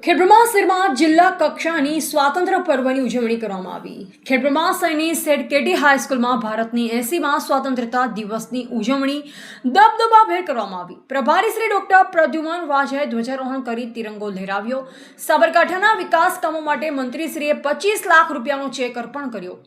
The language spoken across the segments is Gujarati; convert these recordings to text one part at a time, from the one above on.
ખેડબ્રહ્મા શહેરમાં જિલ્લા કક્ષાની સ્વાતંત્ર્ય પર્વની ઉજવણી કરવામાં આવી। ખેડબ્રહ્મા શહેરની સેડ કેટી હાઈસ્કૂલમાં ભારતની 80માં સ્વાતંત્રતા દિવસની ઉજવણી દબદબાભેર કરવામાં આવી। પ્રભારી શ્રી ડોક્ટર પ્રદ્યુમન વાજાએ ધ્વજારોહણ કરી તિરંગો લહેરાવ્યો। સાબરકાંઠાના વિકાસ કામો માટે મંત્રીશ્રીએ 25 લાખ રૂપિયાનો ચેક અર્પણ કર્યો।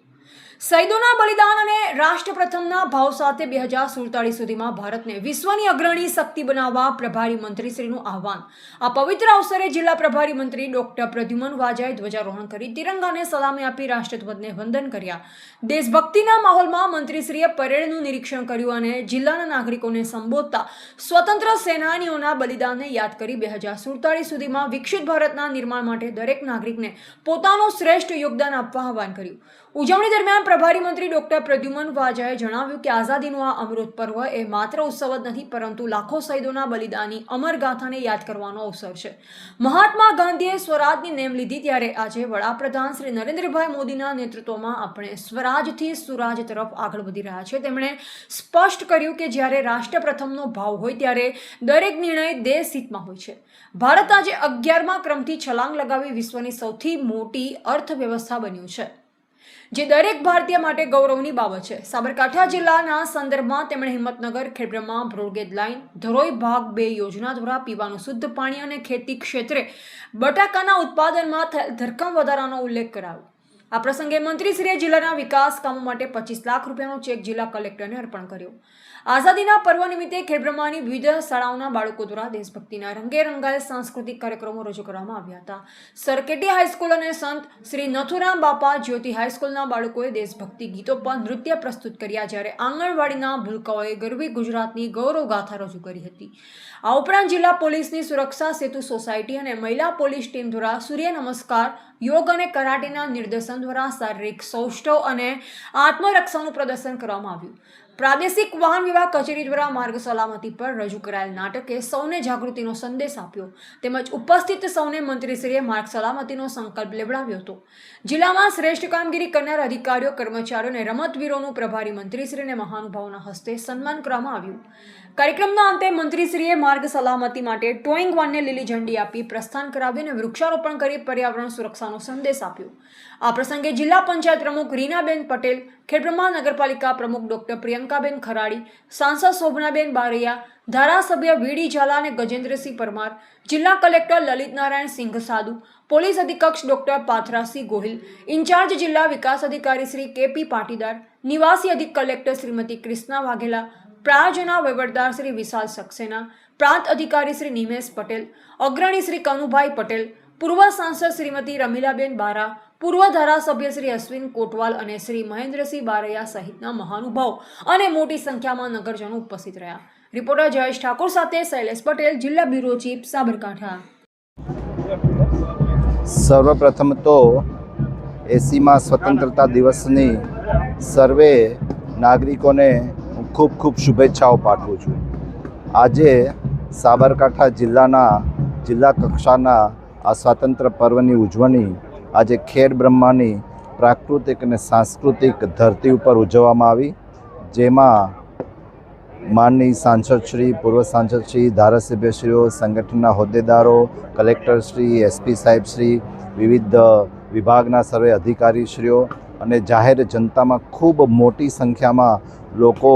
શહીદોના બલિદાન અને રાષ્ટ્ર પ્રથમના ભાવ સાથે 2047 સુધીમાં ભારતને વિશ્વની અગ્રણી શક્તિ બનાવવા પ્રભારી મંત્રીશ્રીનું આહવાન। આ પવિત્ર અવસરે જિલ્લા પ્રભારી મંત્રી ડોક્ટર પ્રદ્યુમન વાજાએ ધ્વજારોહણ કરી તિરંગાને સલામી આપી રાષ્ટ્રધ્વજને વંદન કર્યા। દેશભક્તિના માહોલમાં મંત્રીશ્રીએ પરેડનું નિરીક્ષણ કર્યું અને જિલ્લાના નાગરિકોને સંબોધતા સ્વતંત્ર સેનાનીઓના બલિદાનને યાદ કરી 2047 સુધીમાં વિકસિત ભારતના નિર્માણ માટે દરેક નાગરિકને પોતાનું શ્રેષ્ઠ યોગદાન આપવા આહવાન કર્યું। ઉજવણી દરમિયાન પ્રભારી મંત્રી ડોક્ટર પ્રદ્યુમન વાજાએ જણાવ્યું કે આઝાદીનું આ અમૃત પર્વ એ માત્ર ઉત્સવ જ નથી, પરંતુ લાખો શહીદોના બલિદાનની અમર ગાથાને યાદ કરવાનો અવસર છે। મહાત્મા ગાંધીએ સ્વરાજની નેમ લીધી, ત્યારે આજે વડાપ્રધાન શ્રી નરેન્દ્રભાઈ મોદીના નેતૃત્વમાં આપણે સ્વરાજથી સુરાજ તરફ આગળ વધી રહ્યા છે। તેમણે સ્પષ્ટ કર્યું કે જ્યારે રાષ્ટ્ર પ્રથમનો ભાવ હોય ત્યારે દરેક નિર્ણય દેશ હિતમાં હોય છે। ભારત આજે 11મા ક્રમથી છલાંગ લગાવી વિશ્વની સૌથી મોટી અર્થવ્યવસ્થા બન્યું છે, જે દરેક ભારતીય માટે ગૌરવની બાબત છે। સાબરકાંઠા જિલ્લાના સંદર્ભમાં તેમણે હિંમતનગર ખેડબ્રહ્મા બ્રોડગેજ લાઇન ધરોઈ ભાગ 2 યોજના દ્વારા પીવાનું શુદ્ધ પાણી અને ખેતી ક્ષેત્રે બટાકાના ઉત્પાદનમાં થયેલ ધરખમ વધારાનો ઉલ્લેખ કરાવ્યો। આ પ્રસંગે મંત્રીશ્રીએ જિલ્લાના વિકાસ કામો માટે 25 લાખ રૂપિયાનો ચેક જિલ્લા કલેક્ટરને અર્પણ કર્યો। આઝાદીના પર્વ નિમિત્તે ખેડબ્રહ્માની વિવિધ શાળાઓના બાળકો દ્વારા દેશભક્તિના રંગે રંગાયેલ સાંસ્કૃતિક કાર્યક્રમો રજૂ કરવામાં આવ્યા હતા। સરકેટી હાઈસ્કૂલ અને સંત શ્રી નથુરામ બાપા જ્યોતિ હાઈસ્કૂલના બાળકોએ દેશભક્તિ ગીતો પર નૃત્ય પ્રસ્તુત કર્યા, જ્યારે આંગણવાડીના ભૂલકાઓએ ગરવી ગુજરાતની ગૌરવ ગાથા રજૂ કરી હતી। આ ઉપરાંત જિલ્લા પોલીસની સુરક્ષા સેતુ સોસાયટી અને મહિલા પોલીસ ટીમ દ્વારા સૂર્ય નમસ્કાર, યોગ અને કરાટેના નિર્દેશન દ્વારા શારીરિક સૌષ્ઠવ અને આત્મરક્ષાનું પ્રદર્શન કરવામાં આવ્યું। પ્રાદેશિક વાહન વિભાગ કચેરી દ્વારા માર્ગ સલામતી પર રજૂ કરાયેલ નાટકે સૌને જાગૃતિનો સંદેશ આપ્યો, તેમજ ઉપસ્થિત સૌને મંત્રીશ્રીએ માર્ગ સલામતીનો સંકલ્પ લેવડાવ્યો હતો। જિલ્લામાં શ્રેષ્ઠ કામગીરી કરનાર અધિકારીઓ, કર્મચારીઓ અને રમતવીરોનું પ્રભારી મંત્રીશ્રીને મહાનુભાવોના હસ્તે સન્માન કરવામાં આવ્યું। કાર્યક્રમના અંતે મંત્રીશ્રીએ માર્ગ સલામતી માટે ટોઈંગ વાનને લીલી ઝંડી આપી પ્રસ્થાન કરાવી અને વૃક્ષારોપણ કરી પર્યાવરણ સુરક્ષાનો સંદેશ આપ્યો। આ પ્રસંગે જિલ્લા પંચાયત પ્રમુખ રીનાબેન પટેલ, ખેડબ્રહ્મા નગરપાલિકા પ્રમુખ ડોક્ટર પ્રિયંકાબેન ખરાડી, સાંસદ શોભનાબેન બારૈયા, ધારાસભ્ય વીડી ઝાલા અને ગજેન્દ્રસિંહ પરમાર, જિલ્લા કલેક્ટર લલિત નારાયણ સિંઘ સાધુ, પોલીસ અધિક્ષક ડોક્ટર પાથરાસિંહ ગોહિલ, ઇન્ચાર્જ જિલ્લા વિકાસ અધિકારી શ્રી કેપી પાટીદાર, નિવાસી અધિક કલેક્ટર શ્રીમતી ક્રિષ્ના વાઘેલા, પ્રાયોજના વહીવટદાર શ્રી વિશાલ સક્સેના, પ્રાંત અધિકારી શ્રી નિમેશ પટેલ, અગ્રણી શ્રી કનુભાઈ પટેલ, પૂર્વ સાંસદ શ્રીમતી રમીલાબેન બારા, પૂર્વ ધારાસભ્ય શ્રી અશ્વિન કોટવાલ અને શ્રી મહેન્દ્રસિંહ બારૈયા સહિતના મહાનુભાવ અને મોટી સંખ્યામાં નગરજનો ઉપસ્થિત રહ્યા। રિપોર્ટર જયેશ ઠાકોર સાથે શૈલેષ પટેલ, જિલ્લા બ્યુરો ચીફ, સાબરકાંઠા। સર્વપ્રથમ તો 80મા સ્વતંત્રતા દિવસની સર્વે નાગરિકોને હું ખૂબ ખૂબ શુભેચ્છાઓ પાઠવું છું। આજે સાબરકાંઠા જિલ્લા કક્ષાના આ સ્વાતંત્ર્ય પર્વની ઉજવણી આજે ખેડબ્રહ્માની પ્રાકૃતિક અને સાંસ્કૃતિક ધરતી ઉપર ઉજવવામાં આવી, જેમાં માનનીય સાંસદશ્રી, પૂર્વ સાંસદશ્રી, ધારાસભ્યશ્રીઓ, સંગઠનના હોદ્દેદારો, કલેક્ટરશ્રી, એસપી સાહેબશ્રી, વિવિધ વિભાગના સર્વે અધિકારીશ્રીઓ અને જાહેર જનતામાં ખૂબ મોટી સંખ્યામાં લોકો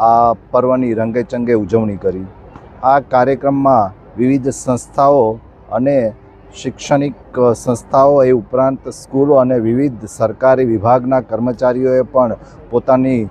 આ પર્વની રંગેચંગે ઉજવણી કરી। આ કાર્યક્રમમાં વિવિધ સંસ્થાઓ અને શૈક્ષણિક સંસ્થાઓ એ ઉપરાંત સ્કૂલો અને વિવિધ સરકારી વિભાગના કર્મચારીઓએ પણ પોતાની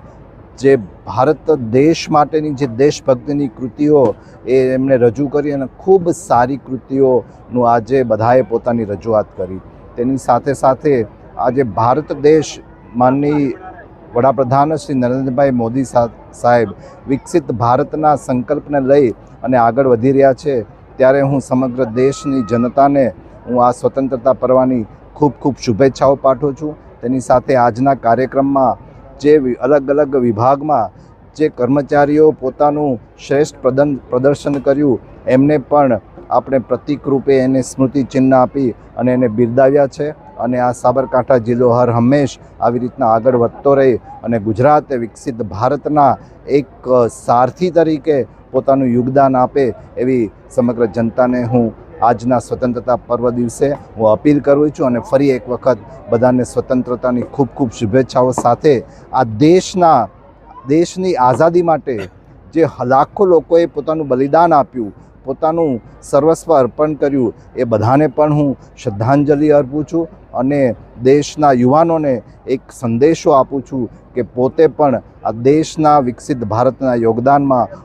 જે ભારત દેશ માટેની જે દેશભક્તિની કૃતિઓ એ એમણે રજૂ કરી અને ખૂબ સારી કૃતિઓનું આજે બધાએ પોતાની રજૂઆત કરી। તેની સાથે સાથે આજે ભારત દેશ માનનીય વડાપ્રધાન શ્રી નરેન્દ્રભાઈ મોદી સાહેબ વિકસિત ભારતના સંકલ્પને લઈ અને આગળ વધી રહ્યા છે, ત્યારે હું સમગ્ર દેશની જનતાને હું આ સ્વતંત્રતા પર્વની ખૂબ ખૂબ શુભેચ્છાઓ પાઠવું છું। તેની સાથે આજના કાર્યક્રમમાં જે અલગ અલગ વિભાગમાં જે કર્મચારીઓ પોતાનું શ્રેષ્ઠ પ્રદર્શન કર્યું એમને પણ આપણે પ્રતીક રૂપે એને સ્મૃતિ ચિહ્ન આપી અને એને બિરદાવ્યા છે। અને આ સાબરકાંઠા જિલ્લો હર હંમેશ આવી રીતના આગળ વધતો રહે અને ગુજરાતે વિકસિત ભારતના એક સારથી તરીકે પોતાનું યોગદાન આપે એવી સમગ્ર જનતાને હું આજના સ્વતંત્રતા પર્વ દિવસે હું અપીલ કરું છું અને ફરી એક વખત બધાને સ્વતંત્રતાની ખૂબ ખૂબ શુભેચ્છાઓ સાથે આ દેશની આઝાદી માટે જે લાખો લોકોએ પોતાનું બલિદાન આપ્યું, પોતાનું સર્વસ્વ અર્પણ કર્યું, એ બધાને પણ હું શ્રદ્ધાંજલિ અર્પું છું અને દેશના યુવાનોને એક સંદેશો આપું છું કે પોતે પણ આ દેશના વિકસિત ભારતના યોગદાનમાં